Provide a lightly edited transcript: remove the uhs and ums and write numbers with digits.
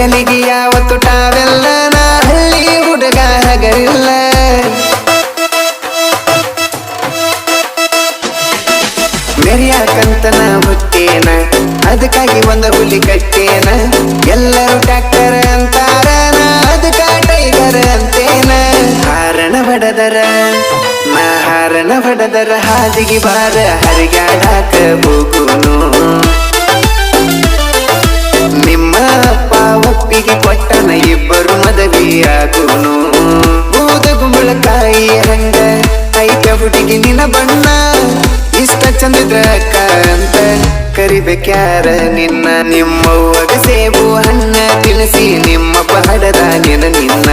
ತಲಿಗೆ ಯಾವತ್ತು ಟಾವೆಲ್ಲ ನಾ ಹಳ್ಳಿ ಹುಡುಗ ಹಗರಿಲ್ಲ ಮೆರಿಯಾಕಂತನ ಹುಟ್ಟೇನ ಅದಕ್ಕಾಗಿ ಒಂದು ಹುಲಿ ಕಟ್ಟೇನ ಎಲ್ಲರೂ ಟ್ರ್ಯಾಕ್ಟರ್ ಅಂತಾರ ನಾ ಅದಕ್ಕ ಟೈಗರ್ ಅಂತೇನ ಹಾರಣ ಬಡದರ ನಾ ಹಾರಣ ಬಡದರ ಹಾದಿಗೆ ಬಾರ ಹರಿಗಾಡಾಕ ಹೋಗುನು ನಿಮ್ಮ ಅಪ್ಪ ಒಪ್ಪಿಗೆ ಕೊಟ್ಟನ ಇಬ್ಬರು ಮದುವೆಯಾಗುನು ಬೂದ ಗುಂಬಳಕಾಯಿ ಹಂಗ ಐತ ಹುಡುಗಿ ನಿನ್ನ ಬಣ್ಣ ಇಷ್ಟ ಚಂದಿದ್ರ ಅಕ್ಕ ಅಂತ ಕರಿಬೇಕ್ಯಾರ ನಿನ್ನ ನಿಮ್ಮವ್ವಗ ಸೇಬು ಹಣ್ಣ ತಿನ್ನಿಸಿ ನಿಮ್ಮಪ್ಪ ಹಡದ ನಿನ್ನ